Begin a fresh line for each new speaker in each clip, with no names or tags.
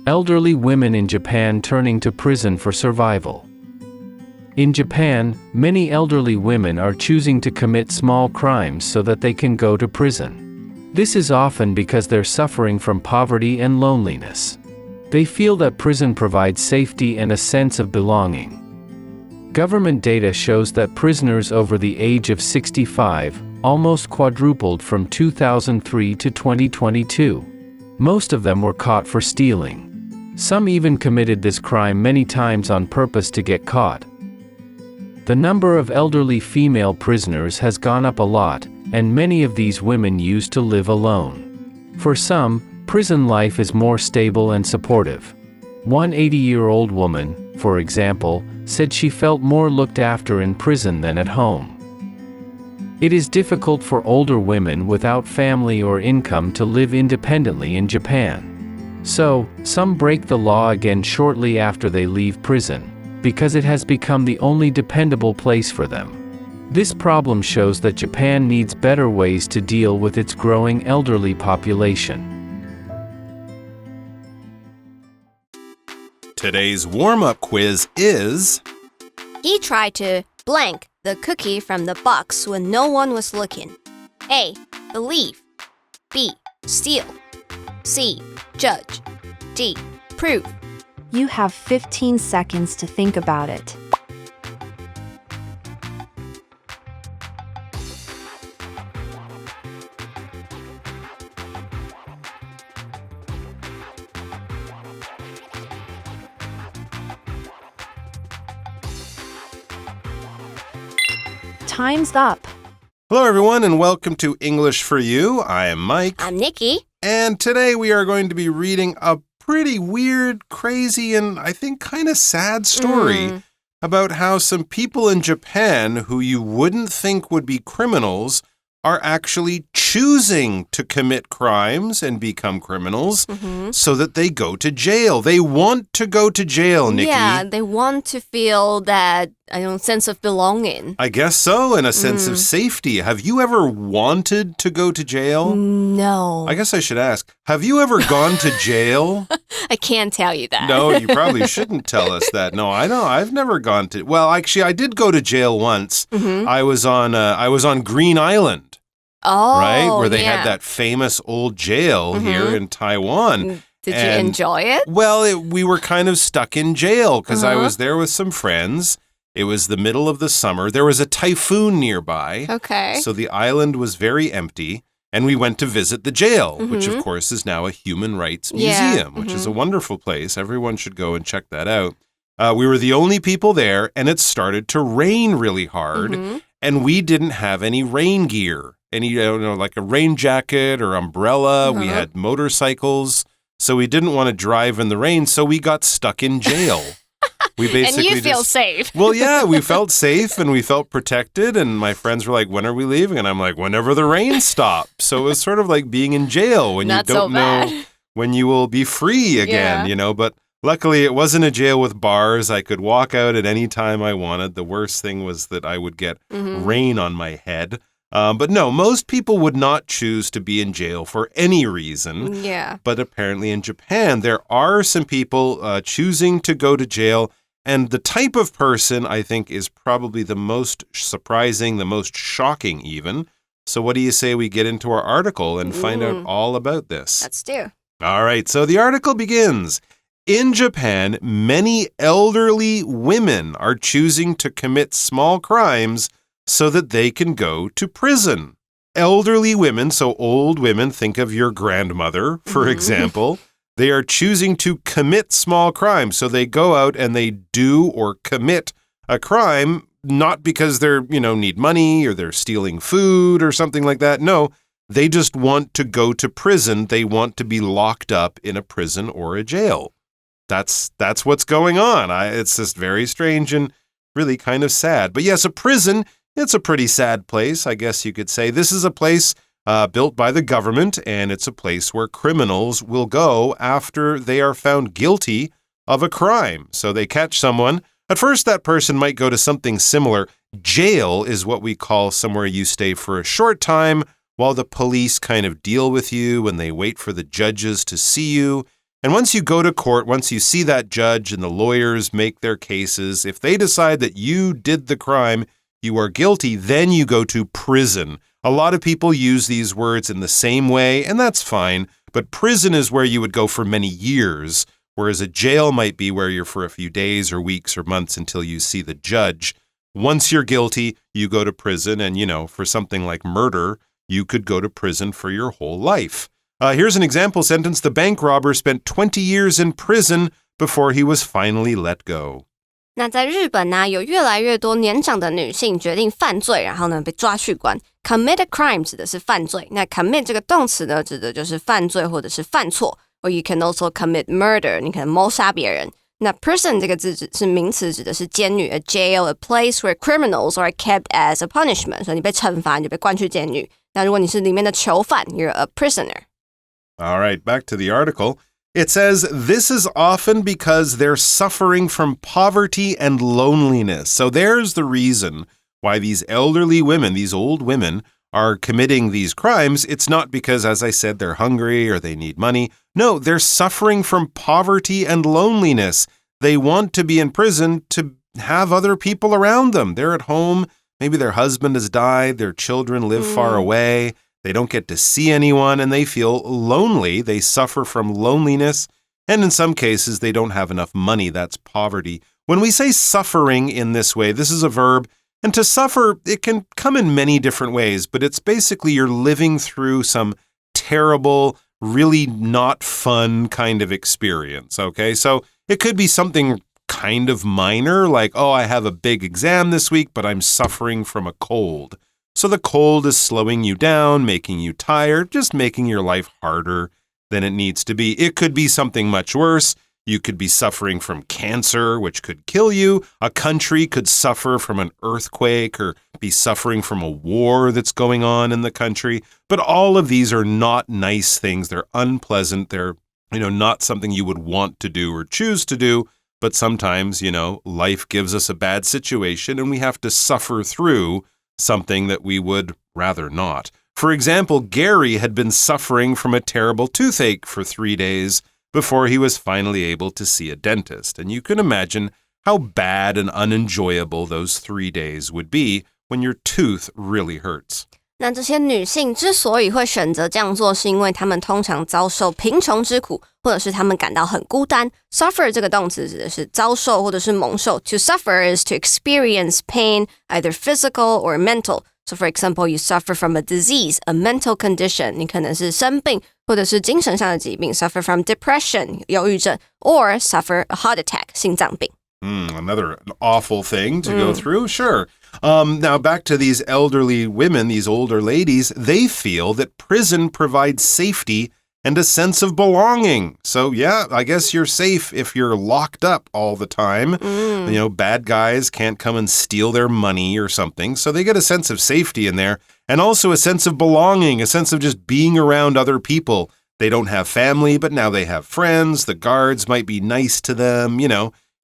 Elderly women in Japan turning to prison for survival. In Japan, many elderly women are choosing to commit small crimes so that they can go to prison. This is often because they're suffering from poverty and loneliness. They feel that prison provides safety and a sense of belonging. Government data shows that prisoners over the age of 65 almost quadrupled from 2003 to 2022. Most of them were caught for stealing. Some even committed this crime many times on purpose to get caught. The number of elderly female prisoners has gone up a lot, and many of these women used to live alone. For some, prison life is more stable and supportive. One 80-year-old woman, for example, said she felt more looked after in prison than at home. It is difficult for older women without family or income to live independently in Japan. So, some break the law again shortly after they leave prison, because it has become the only dependable place for them. This problem shows that Japan needs better ways to deal with its growing elderly population.
Today's warm-up quiz is...
He tried to blank the cookie from the box when no one was looking. A. Believe. B. Steal. C. Judge. D. Prove.
You have 15 seconds to think about it. Time's up.
Hello, everyone, and welcome to English for You. I am Mike.
I'm Nikki.
And today we are going to be reading a pretty weird, crazy, and I think kind of sad story about how some people in Japan who you wouldn't think would be criminals are actually choosing to commit crimes and become criminals so that they go to jail. They want to go to jail, Nikki.
Yeah, they want to feel that sense of belonging.
I guess so, and a sense of safety. Have you ever wanted to go to jail?
No.
I guess I should ask, have you ever gone to jail?
I can't tell you that.
No, you probably shouldn't tell us that. No, I know. I've never gone to... Well, actually, I did go to jail once. I was on Green Island.
Oh,
right? Where they had that famous old jail here in Taiwan.
Did you enjoy it?
Well, we were kind of stuck in jail because I was there with some friends. It was the middle of the summer. There was a typhoon nearby.
Okay.
So the island was very empty. And we went to visit the jail, which of course is now a human rights museum, which is a wonderful place. Everyone should go and check that out. We were the only people there, and it started to rain really hard. And we didn't have any rain gear. Any, like a rain jacket or umbrella. We had motorcycles, so we didn't want to drive in the rain, so we got stuck in jail. We basically
and you feel safe.
Well, yeah, we felt safe and we felt protected, and my friends were like, when are we leaving? And I'm like, whenever the rain stops. So it was sort of like being in jail when you don't know when you will be free again, but luckily it wasn't a jail with bars. I could walk out at any time I wanted. The worst thing was that I would get rain on my head. But no, most people would not choose to be in jail for any reason.
Yeah.
But apparently in Japan, there are some people choosing to go to jail. And the type of person, I think, is probably the most surprising, the most shocking even. So what do you say we get into our article and find out all about this?
Let's do.
All right, so the article begins. In Japan, many elderly women are choosing to commit small crimes so that they can go to prison. Elderly women, so old women, think of your grandmother, for example. They are choosing to commit small crimes. So they go out and they do or commit a crime, not because they're, need money or they're stealing food or something like that. No, they just want to go to prison. They want to be locked up in a prison or a jail. That's what's going on. It's just very strange and really kind of sad. But yes, a prison, it's a pretty sad place, I guess you could say. This is a place built by the government, and it's a place where criminals will go after they are found guilty of a crime. So they catch someone. At first, that person might go to something similar. Jail is what we call somewhere you stay for a short time while the police kind of deal with you and they wait for the judges to see you. And once you go to court, once you see that judge and the lawyers make their cases, if they decide that you did the crime, you are guilty, then you go to prison. A lot of people use these words in the same way, and that's fine. But prison is where you would go for many years, whereas a jail might be where you're for a few days or weeks or months until you see the judge. Once you're guilty, you go to prison, and, for something like murder, you could go to prison for your whole life. Here's an example sentence. The bank robber spent 20 years in prison before he was finally let go.
那在日本呢，有越来越多年长的女性决定犯罪，然后呢被抓去关。Commit a crime 指的是犯罪，那 commit 这个动词呢，指的就是犯罪或者是犯错。Or you can also commit murder， 你可能谋杀别人。那 prison 这个字是名词，指的是监狱 ，a jail，a place where criminals are kept as a punishment。所以你被惩罚，你就被关去监狱。那如果你是里面的囚犯 ，you're a prisoner.
All right, back to the article. It says, this is often because they're suffering from poverty and loneliness. So there's the reason why these elderly women, these old women, are committing these crimes. It's not because, as I said, they're hungry or they need money. No, they're suffering from poverty and loneliness. They want to be in prison to have other people around them. They're at home. Maybe their husband has died. Their children live far away. They don't get to see anyone, and they feel lonely. They suffer from loneliness, and in some cases, they don't have enough money. That's poverty. When we say suffering in this way, this is a verb, and to suffer, it can come in many different ways, but it's basically you're living through some terrible, really not fun kind of experience, okay? So it could be something kind of minor, like, oh, I have a big exam this week, but I'm suffering from a cold. So the cold is slowing you down, making you tired, just making your life harder than it needs to be. It could be something much worse. You could be suffering from cancer, which could kill you. A country could suffer from an earthquake or be suffering from a war that's going on in the country. But all of these are not nice things. They're unpleasant. They're, not something you would want to do or choose to do. But sometimes, life gives us a bad situation and we have to suffer through something that we would rather not. For example, Gary had been suffering from a terrible toothache for 3 days before he was finally able to see a dentist. And you can imagine how bad and unenjoyable those 3 days would be when your tooth really hurts.
那这些女性之所以会选择这样做，是因为她们通常遭受贫穷之苦，或者是她们感到很孤单。Suffer 这个动词指的是遭受或者是蒙受。To suffer is to experience pain, either physical or mental. So for example, you suffer from a disease, a mental condition. 你可能是生病，或者是精神上的疾病。Suffer from depression, 忧郁症 or suffer a heart attack, 心脏病。
Another awful thing to go through, sure. Now back to these elderly women, these older ladies, they feel that prison provides safety and a sense of belonging. So yeah, I guess you're safe if you're locked up all the time. Bad guys can't come and steal their money or something. So they get a sense of safety in there and also a sense of belonging, a sense of just being around other people. They don't have family, but now they have friends. The guards might be nice to them,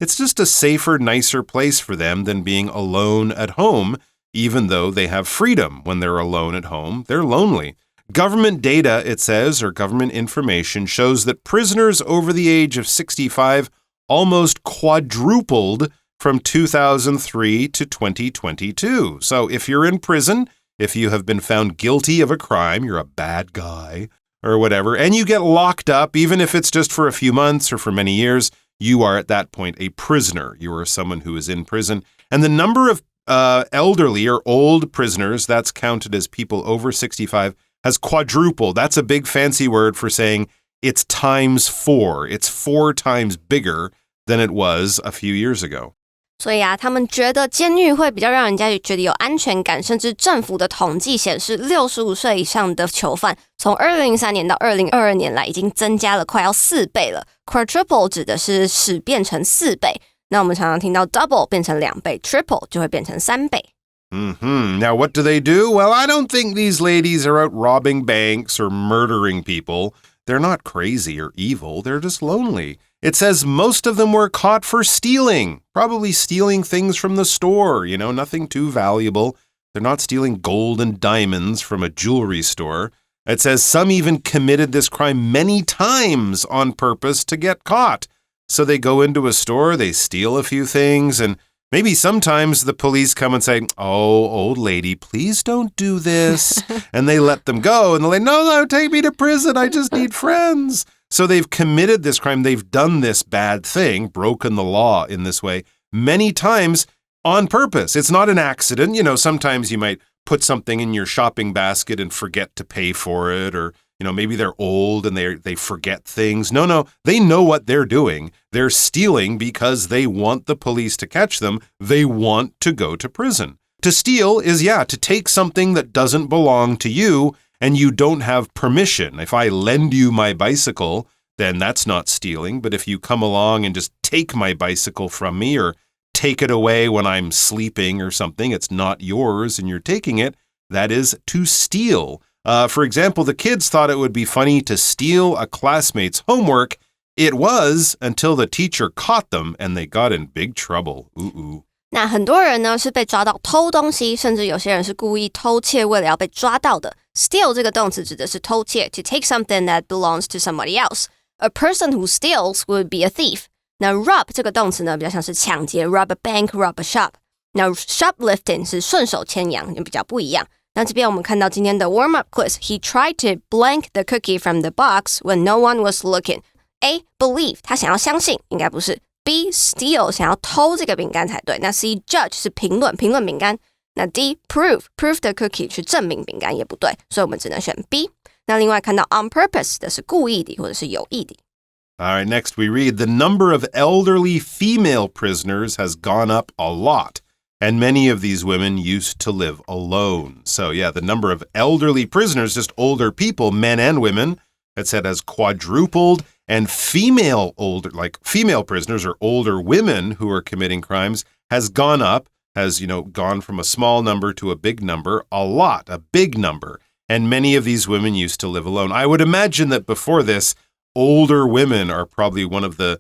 It's just a safer, nicer place for them than being alone at home, even though they have freedom. When they're alone at home, they're lonely. Government data, it says, or government information, shows that prisoners over the age of 65 almost quadrupled from 2003 to 2022. So if you're in prison, if you have been found guilty of a crime, you're a bad guy or whatever, and you get locked up, even if it's just for a few months or for many years, you are at that point a prisoner. You are someone who is in prison. And the number of elderly or old prisoners, that's counted as people over 65, has quadrupled. That's a big fancy word for saying it's times 4. It's 4 times bigger than it was a few years ago.
所以他们觉得监狱会比较让人家觉得有安全感，甚至政府的统计显示，65岁以上的囚犯从2003年到2022年来已经增加了快要4倍了。Quadruple 指的是使变成4倍，那我们常常听到 double 变成2倍 ，triple 就会变成3倍。
Now, what do they do? Well, I don't think these ladies are out robbing banks or murdering people. They're not crazy or evil. They're just lonely. It says most of them were caught for stealing, probably stealing things from the store, nothing too valuable. They're not stealing gold and diamonds from a jewelry store. It says some even committed this crime many times on purpose to get caught. So they go into a store, they steal a few things, and maybe sometimes the police come and say, oh, old lady, please don't do this. And they let them go, and they're like, no, take me to prison. I just need friends. So they've committed this crime. They've done this bad thing, broken the law in this way many times on purpose. It's not an accident. Sometimes you might put something in your shopping basket and forget to pay for it, or maybe they're old and they forget things. No, they know what they're doing. They're stealing because they want the police to catch them. They want to go to prison. To steal is, to take something that doesn't belong to you and you don't have permission. If I lend you my bicycle, then that's not stealing. But if you come along and just take my bicycle from me or take it away when I'm sleeping or something, it's not yours and you're taking it, that is to steal. For example, the kids thought it would be funny to steal a classmate's homework. It was until the teacher caught them and they got in big trouble. Ooh.
那很多人呢是被抓到偷东西，甚至有些人是故意偷窃，为了要被抓到的。Steal 这个动词指的是偷窃 ，to take something that belongs to somebody else. A person who steals would be a thief. 那 rob 这个动词呢比较像是抢劫 ，rob a bank, rob a shop. 那 shoplifting 是顺手牵羊，也比较不一样。那这边我们看到今天的 warm-up quiz. He tried to blank the cookie from the box when no one was looking. A. Believe 他想要相信，应该不是。B. Steal 想要偷这个饼干才对。那 C. Judge 是评论饼干。那 D. Prove the cookie 去证明饼干也不对，所以我们只能选 B。那另外看到 on purpose 的是故意的或者是有意的。
All right, next we read, the number of elderly female prisoners has gone up a lot. And many of these women used to live alone. So the number of elderly prisoners, just older people, men and women, it said has quadrupled. And female prisoners or older women who are committing crimes has gone up, has, gone from a small number to a big number, a big number. And many of these women used to live alone. I would imagine that before this, older women are probably one of the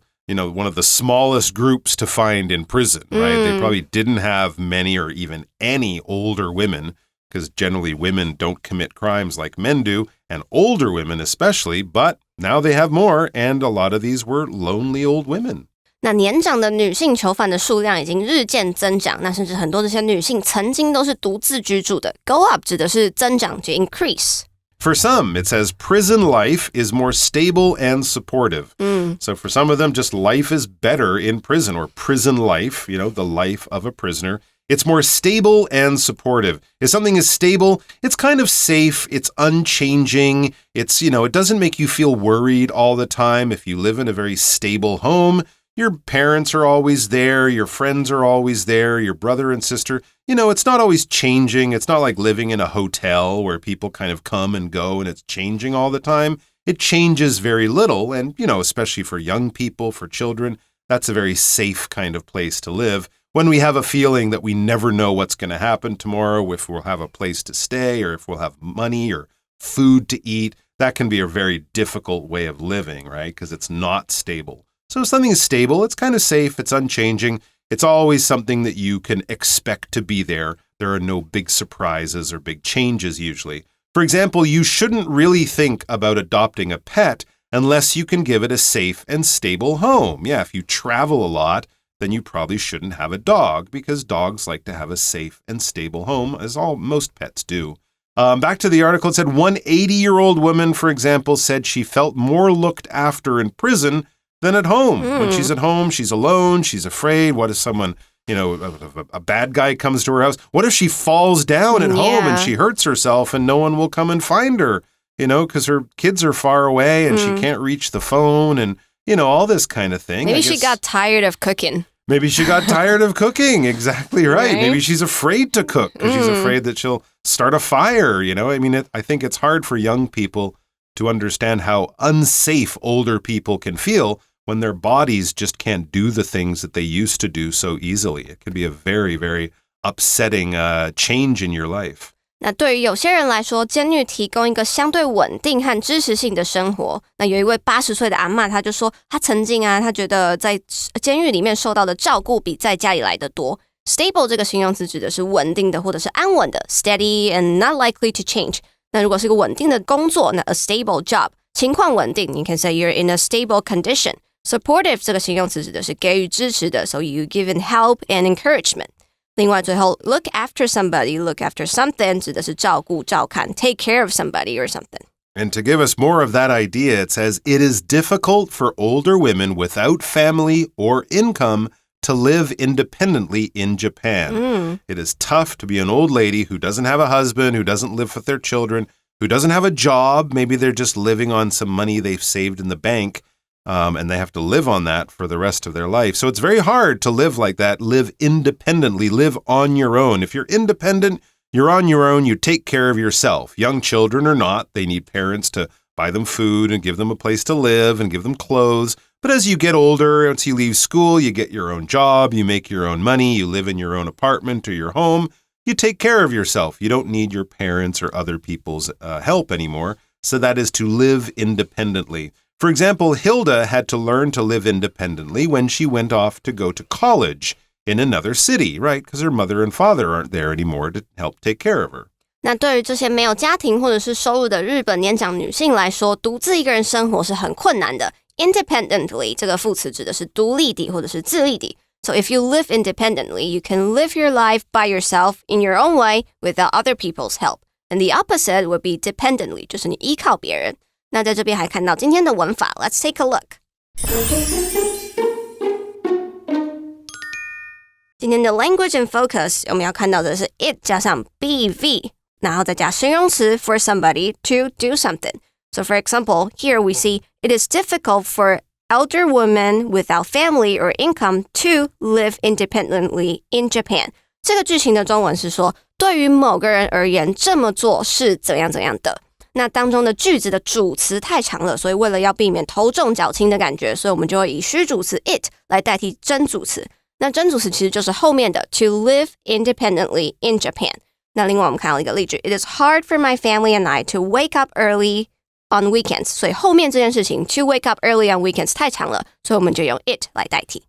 smallest groups to find in prison, right? They probably didn't have many or even any older women, because generally women don't commit crimes like men do, and older women especially, but now they have more, and a lot of these were lonely old women.
那年长的女性囚犯的数量已经日渐增长，那甚至很多这些女性曾经都是独自居住的。Go up 指的是增长，就 increase。For
some, it says prison life is more stable and supportive. So for some of them, just life is better in prison, or prison life, the life of a prisoner. It's more stable and supportive. If something is stable, it's kind of safe, it's unchanging, it's, it doesn't make you feel worried all the time. If you live in a very stable home, your parents are always there, your friends are always there, your brother and sister, it's not always changing. It's not like living in a hotel where people kind of come and go and it's changing all the time. It changes very little, and, especially for young people, for children, that's a very safe kind of place to live. When we have a feeling that we never know what's going to happen tomorrow, if we'll have a place to stay or if we'll have money or food to eat, that can be a very difficult way of living, right? Because it's not stable. So if something is stable, it's kind of safe, it's unchanging. It's always something that you can expect to be there. There are no big surprises or big changes usually. For example, you shouldn't really think about adopting a pet unless you can give it a safe and stable home. Yeah, if you travel a lot, then you probably shouldn't have a dog, because dogs like to have a safe and stable home, as most pets do. Back to the article, it said one 80-year-old woman, for example, said she felt more looked after in prison than at home. When she's at home, she's alone, she's afraid. What if someone, a bad guy comes to her house? What if she falls down at home and she hurts herself and no one will come and find her, because her kids are far away and she can't reach the phone and, all this kind of thing.
Maybe she got tired of cooking.
Maybe she got tired of cooking. Exactly right. Maybe she's afraid to cook because she's afraid that she'll start a fire. I think it's hard for young people to understand how unsafe older people can feel when their bodies just can't do the things that they used to do so easily. It can be a very, very upsetting change in your life.
那对于有些人来说，监狱提供一个相对稳定和支持性的生活。那有一位80岁的阿嬷，她就说，她曾经她觉得在监狱里面受到的照顾比在家里来的多。Stable 这个形容词指的是稳定的或者是安稳的 ，steady and not likely to change。那如果是个稳定的工作，那 a stable job 情况稳定，你可以 say you're in a stable condition. Supportive 这个形容词指的是给予支持的 so you given help and encouragement. 另外最后 look after somebody, look after something 指的是照顾照看 take care of somebody or something.
And to give us more of that idea, it says, it is difficult for older women without family or income to live independently in Japan. It is tough to be an old lady who doesn't have a husband, who doesn't live with their children, who doesn't have a job. Maybe they're just living on some money they've saved in the bank, and they have to live on that for the rest of their life. So it's very hard to live like that, live independently, live on your own. If you're independent, you're on your own, you take care of yourself. Young children or not, they need parents to buy them food and give them a place to live and give them clothes. But as you get older, once you leave school, you get your own job, you make your own money, you live in your own apartment or your home, you take care of yourself. You don't need your parents or other people's help anymore. So that is to live independently. For example, Hilda had to learn to live independently when she went off to go to college in another city, right? Because her mother and father aren't there anymore to help take care of her.
那对于这些没有家庭或者是收入的日本年长女性来说，独自一个人生活是很困难的。Independently 这个副词指的是独立地或者是自立地。So if you live independently, you can live your life by yourself in your own way without other people's help. And the opposite would be dependently, 就是你依靠别人。那在这边还看到今天的文法 ，Let's take a look. 今天的 language and focus 我们要看到的是 it 加上 BV， 然后再加形容词 for somebody to do something. So for example, here we see it is difficult for elder women without family or income to live independently in Japan. 这个句型的中文是说，对于某个人而言，这么做是怎样怎样的。那当中的句子的主词太长了，所以为了要避免头重脚轻的感觉，所以我们就会以虚主词 it 来代替真主词。那真主词其实就是后面的 to live independently in Japan. 那另外我们看到一个例句 It is hard for my family and I to wake up early on weekends. 所以后面这件事情 to wake up early on weekends 太长了，所以我们就用 it 来代替。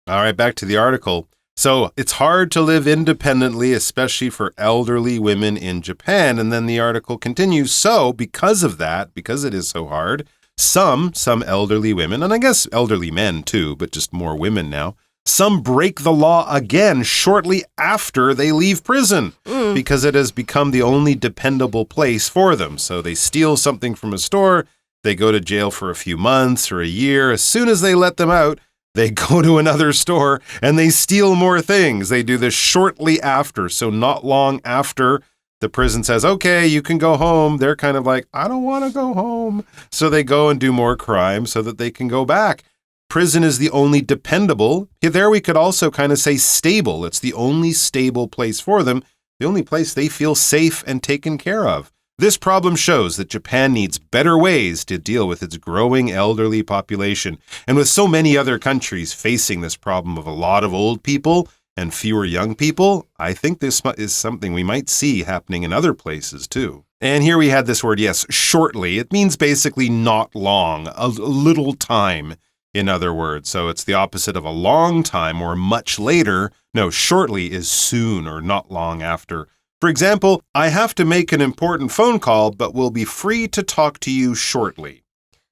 All right, back to the article. So it's hard to live independently, especially for elderly women in Japan. And then the article continues. So because of that, because it is so hard, some elderly women, and I guess elderly men too, but just more women now, some break the law again shortly after they leave prison because it has become the only dependable place for them. So they steal something from a store, they go to jail for a few months or a year. As soon as they let them out, they go to another store and they steal more things. They do this shortly after, so not long after the prison says, okay, you can go home. They're kind of like, I don't want to go home. So they go and do more crime so that they can go back. Prison is the only dependable. There we could also kind of say stable. It's the only stable place for them, the only place they feel safe and taken care of. This problem shows that Japan needs better ways to deal with its growing elderly population. And with so many other countries facing this problem of a lot of old people and fewer young people, I think this is something we might see happening in other places too. And here we had this word, yes, shortly. It means basically not long, a little time, in other words. So it's the opposite of a long time or much later. No, shortly is soon or not long after. For example, I have to make an important phone call, but will be free to talk to you shortly.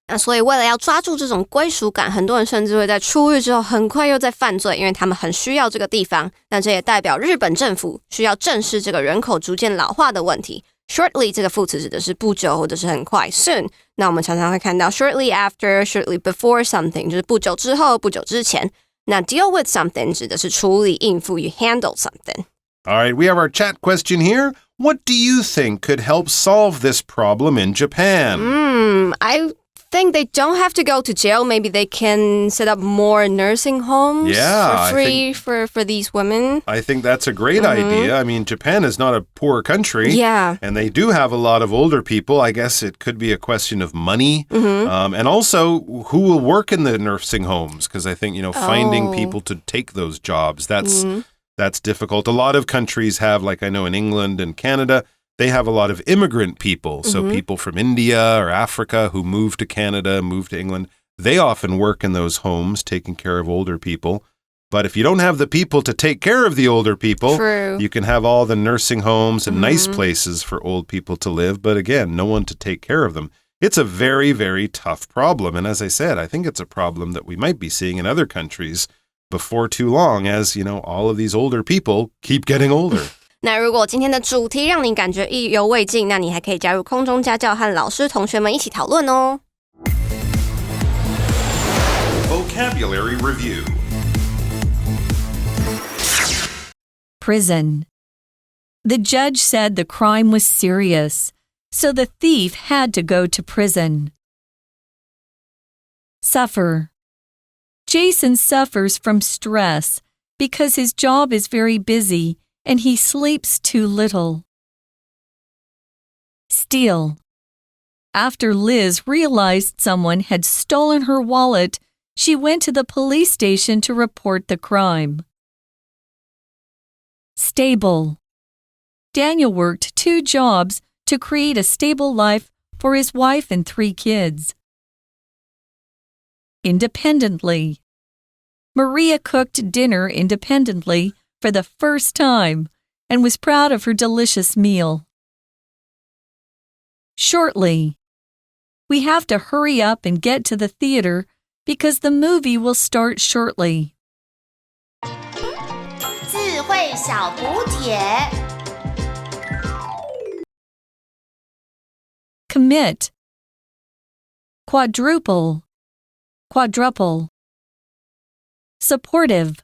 那所以为了要抓住这种归属感，很多人甚至会在出狱之后很快又在犯罪，因为他们很需要这个地方。那这也代表日本政府需要正视这个人口逐渐老化的问题。Shortly 这个副词指的是不久或者是很快 soon。那我们常常会看到 shortly after, shortly before something 就是不久之后、不久之前。那 deal with something 指的是处理、应付 you handle something.
All right, we have our chat question here. What do you think could help solve this problem in Japan?
I think they don't have to go to jail. Maybe they can set up more nursing homes for free for these women.
I think that's a great idea. I mean, Japan is not a poor country.
Yeah.
And they do have a lot of older people. I guess it could be a question of money. And also, who will work in the nursing homes? Because I think, finding people to take those jobs, that's difficult. A lot of countries have, like I know in England and Canada, they have a lot of immigrant people. So people from India or Africa who move to Canada, move to England, they often work in those homes taking care of older people. But if you don't have the people to take care of the older people,
True.
you can have all the nursing homes and nice places for old people to live, but again, no one to take care of them. It's a very, very tough problem. And as I said, I think it's a problem that we might be seeing in other countries before too long as, all of these older people keep getting older.
那如果今天的主题让你感觉意犹未尽，那你还可以加入空中家教和老师同学们一起讨论哦。
Vocabulary Review.
Prison. The judge said the crime was serious, so the thief had to go to prison. Suffer. Jason suffers from stress because his job is very busy and he sleeps too little. Steal. After Liz realized someone had stolen her wallet, she went to the police station to report the crime. Stable. Daniel worked 2 jobs to create a stable life for his wife and 3 kids. Independently. Maria cooked dinner independently for the first time and was proud of her delicious meal. Shortly. We have to hurry up and get to the theater because the movie will start shortly.
智慧小补帖
Commit. Quadruple. Quadruple. Supportive.